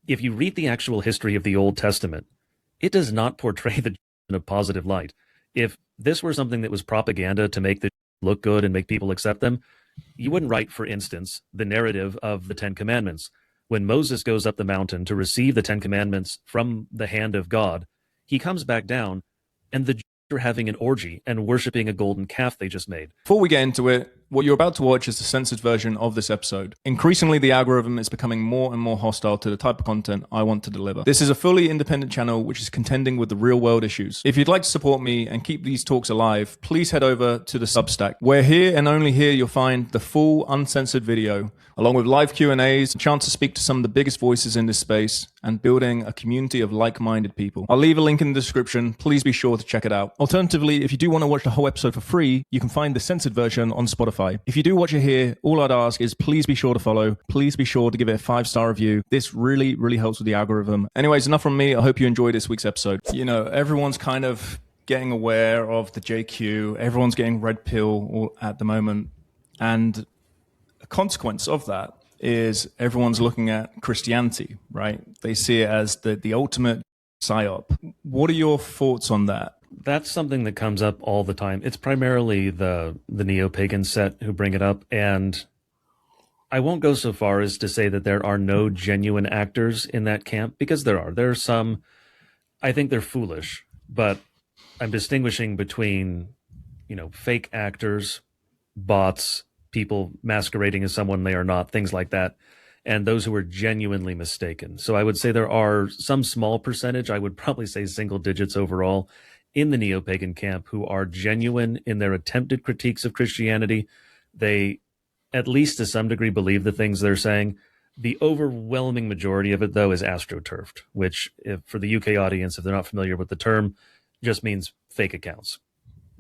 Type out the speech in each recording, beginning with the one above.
if you read the actual history of the Old Testament, it does not portray the in a positive light. If this were something that was propaganda to make the look good and make people accept them, you wouldn't write, for instance, the narrative of the Ten Commandments. When Moses goes up the mountain to receive the Ten Commandments from the hand of God, he comes back down, and the Jews are having an orgy and worshiping a golden calf they just made. Before we get into it, what you're about to watch is the censored version of this episode. Increasingly, the algorithm is becoming more and more hostile to the type of content I want to deliver. This is a fully independent channel which is contending with the real world issues. If you'd like to support me and keep these talks alive, please head over to the Substack, where here and only here you'll find the full uncensored video, along with live Q&As, a chance to speak to some of the biggest voices in this space, and building a community of like-minded people. I'll leave a link in the description. Please be sure to check it out. Alternatively, if you do want to watch the whole episode for free, you can find the censored version on Spotify. If you do watch it here, all I'd ask is please be sure to follow. Please be sure to give it a 5-star review. This really, really helps with the algorithm. Anyways, enough from me. I hope you enjoyed this week's episode. You know, everyone's kind of getting aware of the JQ. Everyone's getting red pill at the moment. And a consequence of that is everyone's looking at Christianity, right? They see it as the ultimate psyop. What are your thoughts on that? That's something that comes up all the time. It's primarily the neo-pagan set who bring it up, and I won't go so far as to say that there are no genuine actors in that camp, because there are. There are some, I think they're foolish, but I'm distinguishing between, fake actors, bots, people masquerading as someone they are not, things like that, and those who are genuinely mistaken. So I would say there are some small percentage, I would probably say single digits overall, in the neo-pagan camp who are genuine in their attempted critiques of Christianity. They, at least to some degree, believe the things they're saying. The overwhelming majority of it, though, is astroturfed, which, for the UK audience, if they're not familiar with the term, just means fake accounts.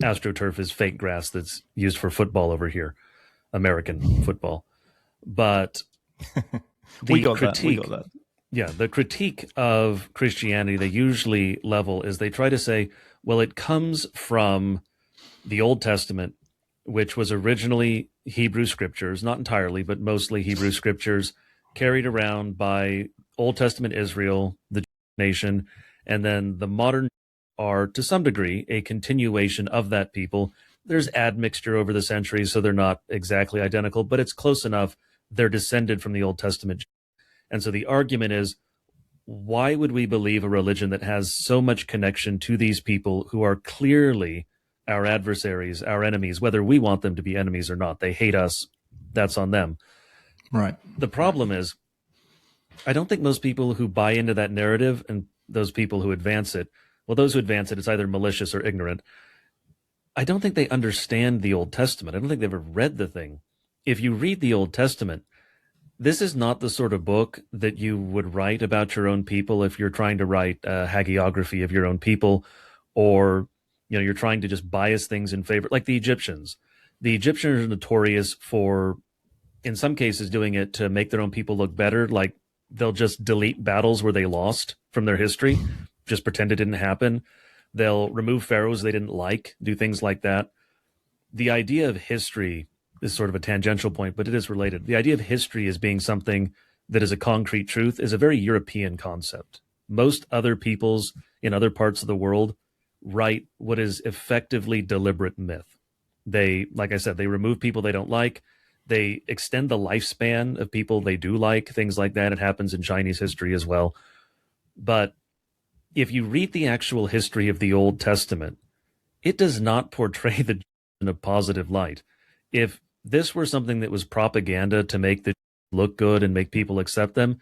AstroTurf is fake grass that's used for football over here, American football. But we got that. Yeah, the critique of Christianity they usually level is they try to say, well, it comes from the Old Testament, which was originally Hebrew scriptures, not entirely, but mostly Hebrew scriptures, carried around by Old Testament Israel, the nation, and then the modern are, to some degree, a continuation of that people. There's admixture over the centuries, so they're not exactly identical, but it's close enough. They're descended from the Old Testament. And so the argument is, why would we believe a religion that has so much connection to these people who are clearly our adversaries, our enemies, whether we want them to be enemies or not? They hate us. That's on them. Right. The problem is, I don't think most people who buy into that narrative and those people who advance it, well, those who advance it, it's either malicious or ignorant. I don't think they understand the Old Testament. I don't think they've ever read the thing. If you read the Old Testament, this is not the sort of book that you would write about your own people if you're trying to write a hagiography of your own people, or you're trying to just bias things in favor, like the Egyptians. The Egyptians are notorious for, in some cases, doing it to make their own people look better. Like they'll just delete battles where they lost from their history, just pretend it didn't happen. They'll remove pharaohs they didn't like, do things like that. The idea of history is sort of a tangential point, but it is related. The idea of history as being something that is a concrete truth is a very European concept. Most other peoples in other parts of the world write what is effectively deliberate myth. They, like I said, they remove people they don't like. They extend the lifespan of people they do like, things like that. It happens in Chinese history as well. But if you read the actual history of the Old Testament, it does not portray the in a positive light. If this were something that was propaganda to make the look good and make people accept them,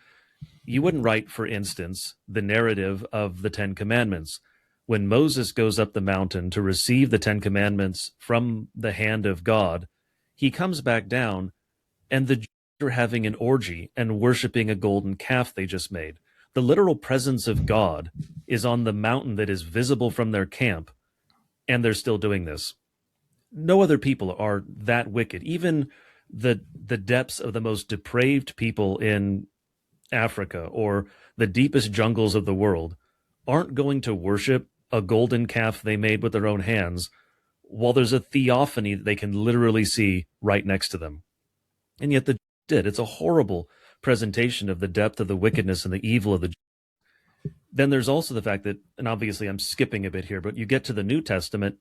you wouldn't write, for instance, the narrative of the Ten Commandments. When Moses goes up the mountain to receive the Ten Commandments from the hand of God, he comes back down, and the Jews are having an orgy and worshiping a golden calf they just made. The literal presence of God is on the mountain that is visible from their camp, and they're still doing this. No other people are that wicked. Even the depths of the most depraved people in Africa or the deepest jungles of the world aren't going to worship a golden calf they made with their own hands while there's a theophany that they can literally see right next to them. And yet the did. It's a horrible presentation of the depth of the wickedness and the evil of the Jews. Then there's also the fact that, and obviously I'm skipping a bit here, but you get to the New Testament,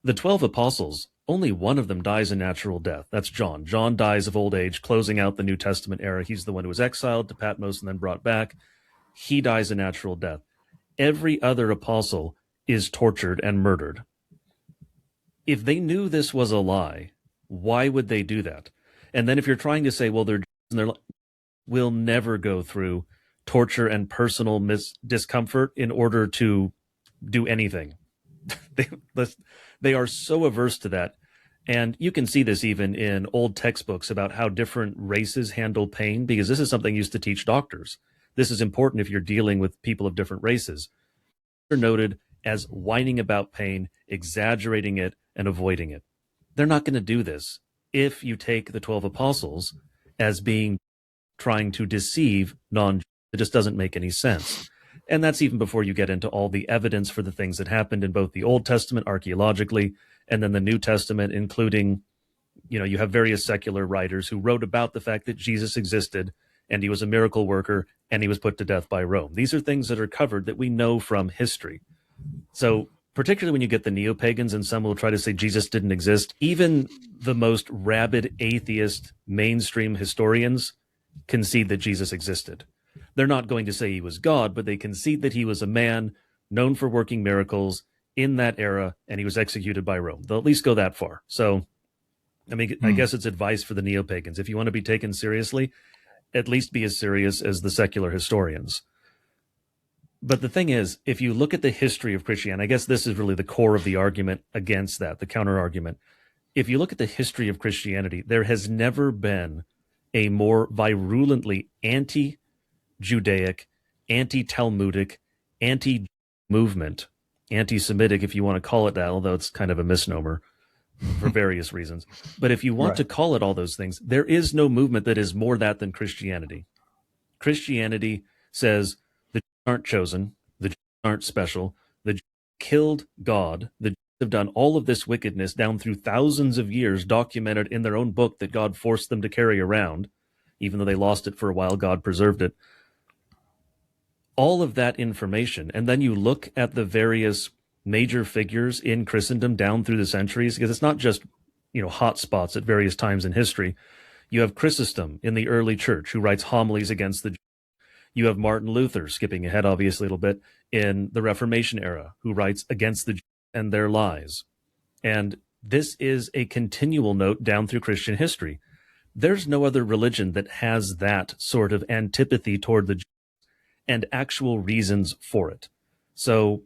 the 12 apostles, only one of them dies a natural death. That's John. John dies of old age, closing out the New Testament era. He's the one who was exiled to Patmos and then brought back. He dies a natural death. Every other apostle is tortured and murdered. If they knew this was a lie, why would they do that? And then if you're trying to say, well, we'll never go through torture and personal discomfort in order to do anything. They are so averse to that. And you can see this even in old textbooks about how different races handle pain, because this is something used to teach doctors. This is important if you're dealing with people of different races. They're noted as whining about pain, exaggerating it, and avoiding it. They're not going to do this if you take the 12 apostles as being trying to deceive non-Jews. It just doesn't make any sense. And that's even before you get into all the evidence for the things that happened in both the Old Testament archaeologically and then the New Testament, including, you have various secular writers who wrote about the fact that Jesus existed and he was a miracle worker and he was put to death by Rome. These are things that are covered that we know from history. So particularly when you get the neo-pagans, and some will try to say Jesus didn't exist, even the most rabid atheist mainstream historians concede that Jesus existed. They're not going to say he was God, but they concede that he was a man known for working miracles in that era, and he was executed by Rome. They'll at least go that far. So, I mean, I guess it's advice for the neo-pagans. If you want to be taken seriously, at least be as serious as the secular historians. But the thing is, if you look at the history of Christianity, I guess this is really the core of the argument against that, the counter-argument. If you look at the history of Christianity, there has never been a more virulently anti-Judaic, anti-Talmudic, anti-movement, anti-Semitic, if you want to call it that, although it's kind of a misnomer for various reasons. But if you want to call it all those things, there is no movement that is more that than Christianity. Christianity says the Jews aren't chosen, the Jews aren't special, the Jews killed God, the Jews have done all of this wickedness down through thousands of years, documented in their own book that God forced them to carry around. Even though they lost it for a while, God preserved it. All of that information, and then you look at the various major figures in Christendom down through the centuries, because it's not just, hot spots at various times in history. You have Chrysostom in the early church who writes homilies against the Jews. You have Martin Luther, skipping ahead obviously a little bit, in the Reformation era, who writes against the Jews and their lies. And this is a continual note down through Christian history. There's no other religion that has that sort of antipathy toward the Jews and actual reasons for it. So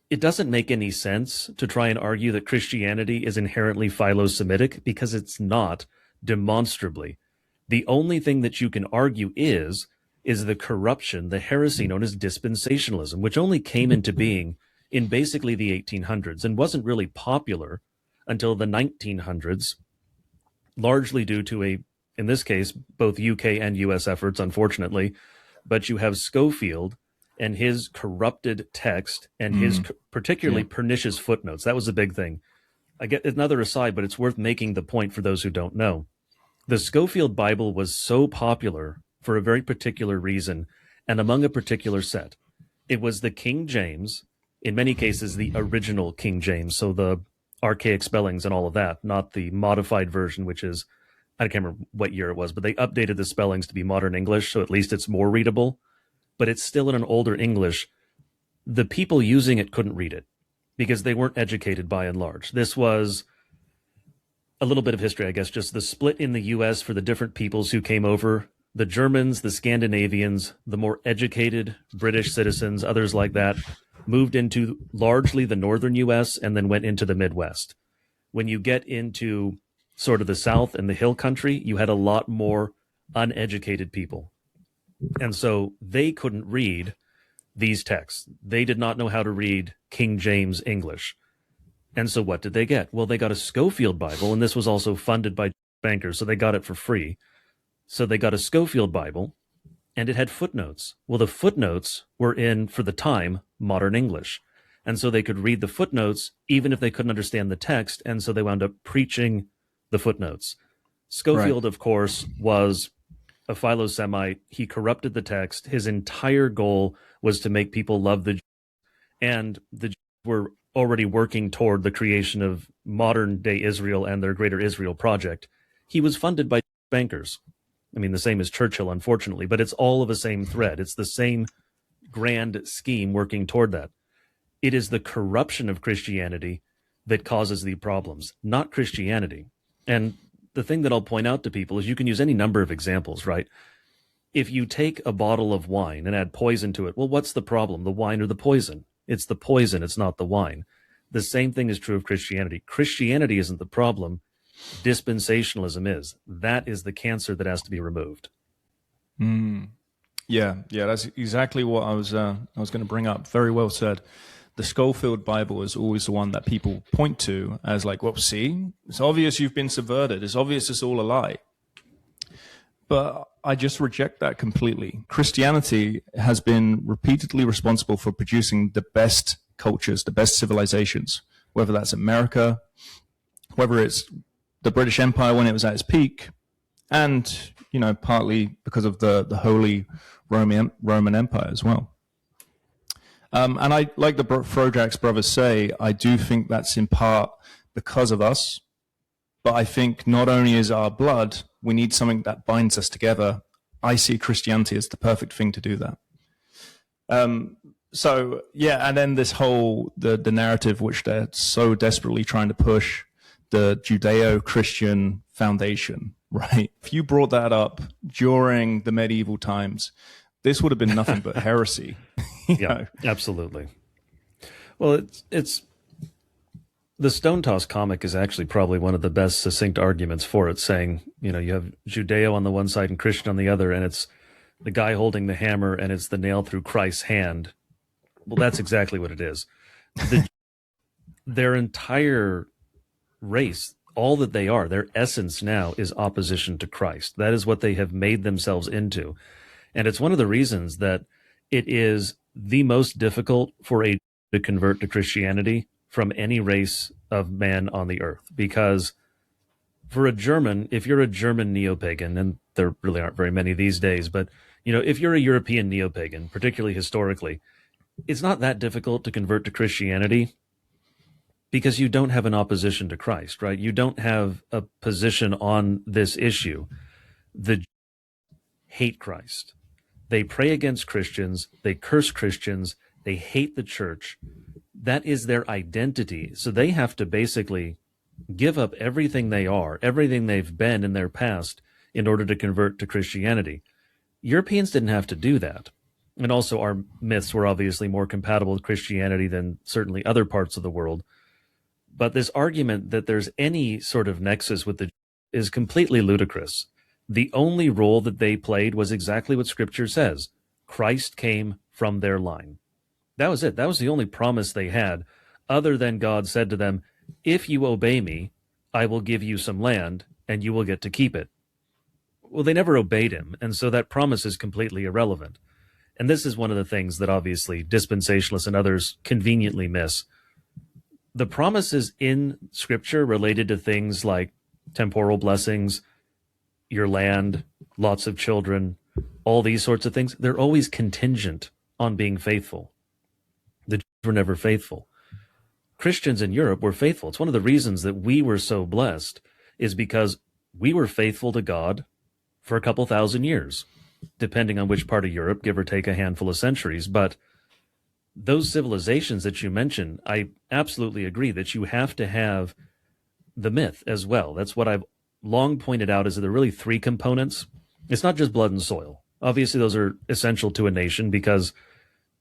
it doesn't make any sense to try and argue that Christianity is inherently philo-Semitic, because it's not, demonstrably. The only thing that you can argue is the corruption, the heresy known as dispensationalism, which only came into being in basically the 1800s and wasn't really popular until the 1900s, largely due to in this case, both UK and US efforts, unfortunately. But you have Schofield and his corrupted text and his particularly pernicious footnotes. That was a big thing. I get another aside, but it's worth making the point for those who don't know. The Schofield Bible was so popular for a very particular reason and among a particular set. It was the King James, in many cases the original King James, so the archaic spellings and all of that, not the modified version, which is, I can't remember what year it was, but they updated the spellings to be modern English, so at least it's more readable. But it's still in an older English. The people using it couldn't read it because they weren't educated by and large. This was a little bit of history, I guess, just the split in the U.S. for the different peoples who came over. The Germans, the Scandinavians, the more educated British citizens, others like that, moved into largely the northern U.S. and then went into the Midwest. When you get into sort of the South and the hill country, you had a lot more uneducated people. And so they couldn't read these texts. They did not know how to read King James English. And so what did they get? Well, they got a Schofield Bible, and this was also funded by bankers, so they got it for free. So they got a Schofield Bible, and it had footnotes. Well, the footnotes were in, for the time, modern English. And so they could read the footnotes even if they couldn't understand the text, and so they wound up preaching the footnotes. Schofield, of course, was a Philo-Semite. He corrupted the text. His entire goal was to make people love the Jews, and the Jews were already working toward the creation of modern day Israel and their Greater Israel project. He was funded by bankers. I mean, the same as Churchill, unfortunately, but it's all of the same thread. It's the same grand scheme working toward that. It is the corruption of Christianity that causes the problems, not Christianity. And the thing that I'll point out to people is you can use any number of examples, right? If you take a bottle of wine and add poison to it, well, what's the problem? The wine or the poison? It's the poison, it's not the wine. The same thing is true of Christianity. Christianity isn't the problem. Dispensationalism is. That is the cancer that has to be removed. Yeah, that's exactly what I was going to bring up. Very well said. The Schofield Bible is always the one that people point to as like, well, see, it's obvious you've been subverted. It's obvious it's all a lie. But I just reject that completely. Christianity has been repeatedly responsible for producing the best cultures, the best civilizations, whether that's America, whether it's the British Empire when it was at its peak, and, you know, partly because of the Holy Roman Empire as well. And I, like the Frojax brothers say, I do think that's in part because of us. But I think not only is our blood, we need something that binds us together. I see Christianity as the perfect thing to do that. So, yeah, and then this whole, the narrative which they're so desperately trying to push, the Judeo-Christian foundation, right? If you brought that up during the medieval times, this would have been nothing but heresy. Yeah, absolutely. Well, it's the Stone Toss comic is actually probably one of the best succinct arguments for it, saying, you know, you have Judeo on the one side and Christian on the other, and it's the guy holding the hammer and it's the nail through Christ's hand. Well, that's exactly what it is. Their entire race, all that they are, their essence now is opposition to Christ. That is what they have made themselves into. And it's one of the reasons that it is the most difficult for a to convert to Christianity from any race of man on the earth. Because for a German, if you're a German neo-pagan, and there really aren't very many these days, but you know, if you're a European neo-pagan, particularly historically, it's not that difficult to convert to Christianity because you don't have an opposition to Christ, right? You don't have a position on this issue. The Jews hate Christ. They pray against Christians. They curse Christians. They hate the church. That is their identity. So they have to basically give up everything they are, everything they've been in their past in order to convert to Christianity. Europeans didn't have to do that. And also our myths were obviously more compatible with Christianity than certainly other parts of the world. But this argument that there's any sort of nexus with the Jews is completely ludicrous. The only role that they played was exactly what Scripture says. Christ came from their line. That was it. That was the only promise they had, other than God said to them, if you obey me, I will give you some land, and you will get to keep it. Well, they never obeyed him, and so that promise is completely irrelevant. And this is one of the things that obviously dispensationalists and others conveniently miss. The promises in Scripture related to things like temporal blessings, your land, lots of children, all these sorts of things, they're always contingent on being faithful. The Jews were never faithful. Christians in Europe were faithful. It's one of the reasons that we were so blessed is because we were faithful to God for a couple thousand years, depending on which part of Europe, give or take a handful of centuries. But those civilizations that you mentioned, I absolutely agree that you have to have the myth as well. That's what I've long pointed out is that there are really three components. It's not just blood and soil. Obviously, those are essential to a nation because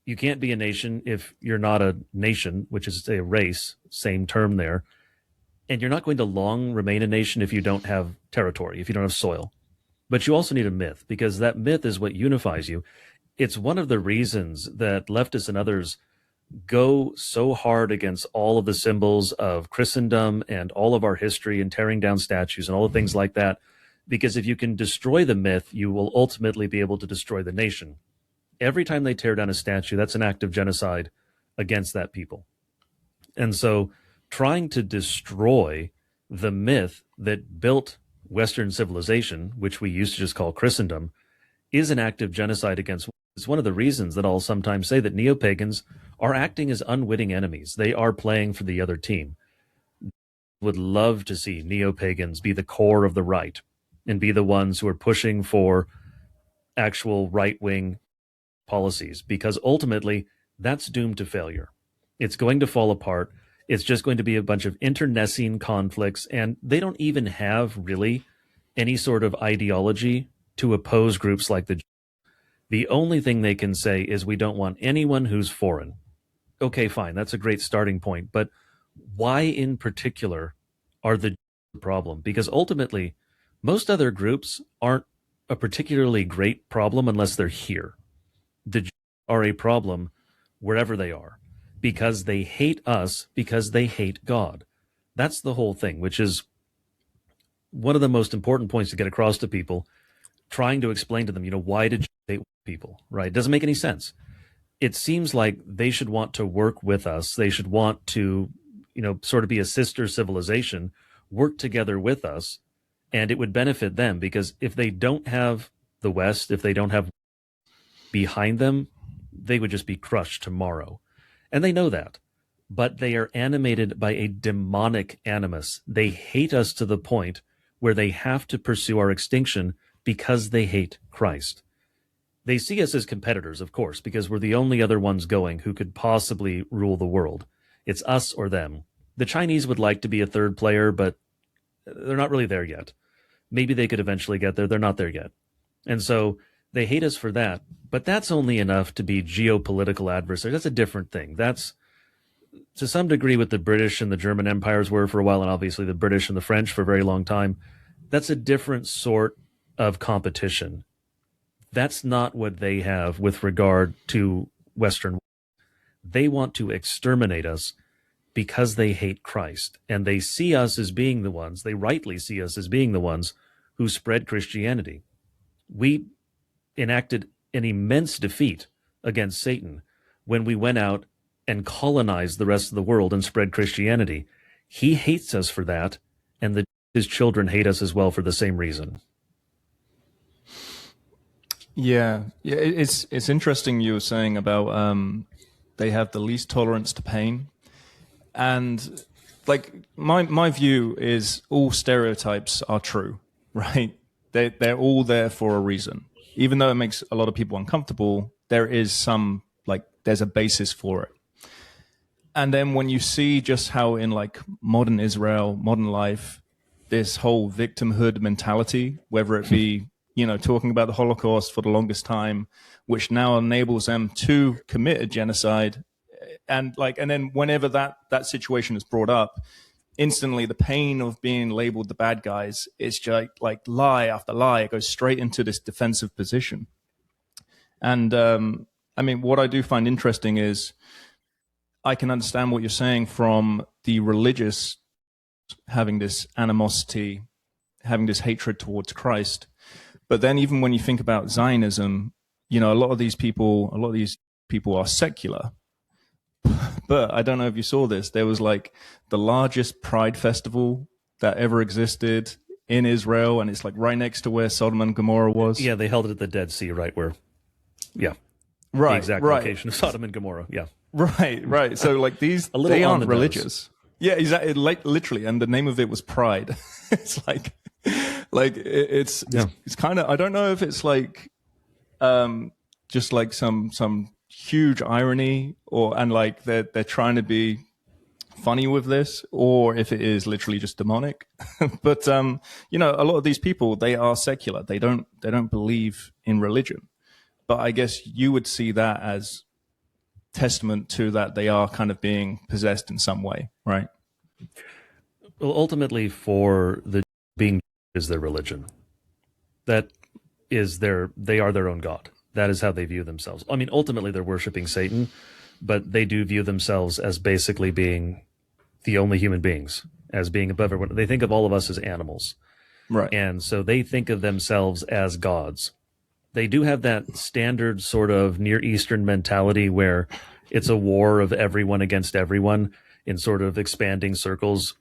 you can't be a nation if you're not a nation, which is a race, same term there. And you're not going to long remain a nation if you don't have territory, if you don't have soil. But you also need a myth because that myth is what unifies you. It's one of the reasons that leftists and others go so hard against all of the symbols of Christendom and all of our history and tearing down statues and all the things like that. Because if you can destroy the myth, you will ultimately be able to destroy the nation. Every time they tear down a statue, that's an act of genocide against that people. And so trying to destroy the myth that built Western civilization, which we used to just call Christendom, is an act of genocide against. It's one of the reasons that I'll sometimes say that neo-pagans are acting as unwitting enemies. They are playing for the other team. Would love to see neo-pagans be the core of the right and be the ones who are pushing for actual right-wing policies, because ultimately that's doomed to failure. It's going to fall apart. It's just going to be a bunch of internecine conflicts, and they don't even have really any sort of ideology to oppose groups like the Jews. The only thing they can say is we don't want anyone who's foreign. Okay, fine, that's a great starting point, but why in particular are the problem? Because ultimately, most other groups aren't a particularly great problem unless they're here. The Jews are a problem wherever they are because they hate us, because they hate God. That's the whole thing, which is one of the most important points to get across to people, trying to explain to them, why did you hate people, right? It doesn't make any sense. It seems like they should want to work with us. They should want to, sort of be a sister civilization, work together with us, and it would benefit them, because if they don't have the West, if they don't have behind them, they would just be crushed tomorrow. And they know that. But they are animated by a demonic animus. They hate us to the point where they have to pursue our extinction because they hate Christ. They see us as competitors, of course, because we're the only other ones going who could possibly rule the world. It's us or them. The Chinese would like to be a third player, but they're not really there yet. Maybe they could eventually get there. They're not there yet. And so they hate us for that. But that's only enough to be geopolitical adversaries. That's a different thing. That's to some degree what the British and the German empires were for a while, and obviously the British and the French for a very long time. That's a different sort of competition. That's not what they have with regard to Western. They want to exterminate us because they hate Christ. And they see us as being the ones, they rightly see us as being the ones who spread Christianity. We enacted an immense defeat against Satan when we went out and colonized the rest of the world and spread Christianity. He hates us for that, and his children hate us as well for the same reason. Yeah, it's interesting you were saying about they have the least tolerance to pain, and like my view is all stereotypes are true, right? They're all there for a reason. Even though it makes a lot of people uncomfortable, there is some, like, there's a basis for it. And then when you see just how in like modern Israel, modern life, this whole victimhood mentality, whether it be, talking about the Holocaust for the longest time, which now enables them to commit a genocide. And then whenever that situation is brought up, instantly the pain of being labeled the bad guys is just like lie after lie. It goes straight into this defensive position. And what I do find interesting is I can understand what you're saying from the religious having this animosity, having this hatred towards Christ. But then even when you think about Zionism, a lot of these people are secular. But I don't know if you saw this. There was like the largest pride festival that ever existed in Israel, and it's like right next to where Sodom and Gomorrah was. Yeah, they held it at the Dead Sea, right where, the exact right. location of Sodom and Gomorrah. Yeah, right. So like these, they aren't religious. Yeah, exactly. Like literally, and the name of it was Pride. It's like it's kind of, I don't know if it's like just like some huge irony, and like they're trying to be funny with this, or if it is literally just demonic. But a lot of these people, they are secular. They don't believe in religion. But I guess you would see that as testament to that they are kind of being possessed in some way, right? Well, ultimately, for the being is their religion. That is they are their own God. That is how they view themselves. I mean, ultimately, they're worshiping Satan, but they do view themselves as basically being the only human beings, as being above everyone. They think of all of us as animals. Right. And so they think of themselves as gods. They do have that standard sort of Near Eastern mentality where it's a war of everyone against everyone in sort of expanding circles.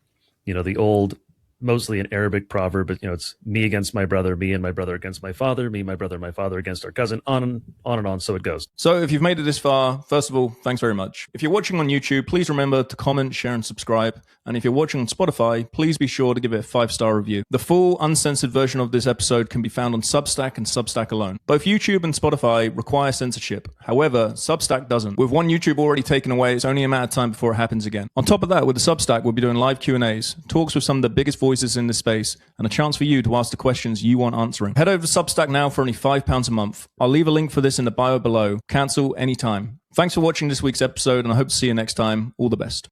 The old mostly an Arabic proverb, but it's me against my brother, me and my brother against my father, me, my father against our cousin, on and on, so it goes. So if you've made it this far, first of all, thanks very much. If you're watching on YouTube, please remember to comment, share, and subscribe. And if you're watching on Spotify, please be sure to give it a 5-star review. The full uncensored version of this episode can be found on Substack and Substack alone. Both YouTube and Spotify require censorship. However, Substack doesn't. With one YouTube already taken away, it's only a matter of time before it happens again. On top of that, with the Substack, we'll be doing live Q&As, talks with some of the biggest voices in this space, and a chance for you to ask the questions you want answering. Head over to Substack now for only £5 a month. I'll leave a link for this in the bio below. Cancel anytime. Thanks for watching this week's episode, and I hope to see you next time. All the best.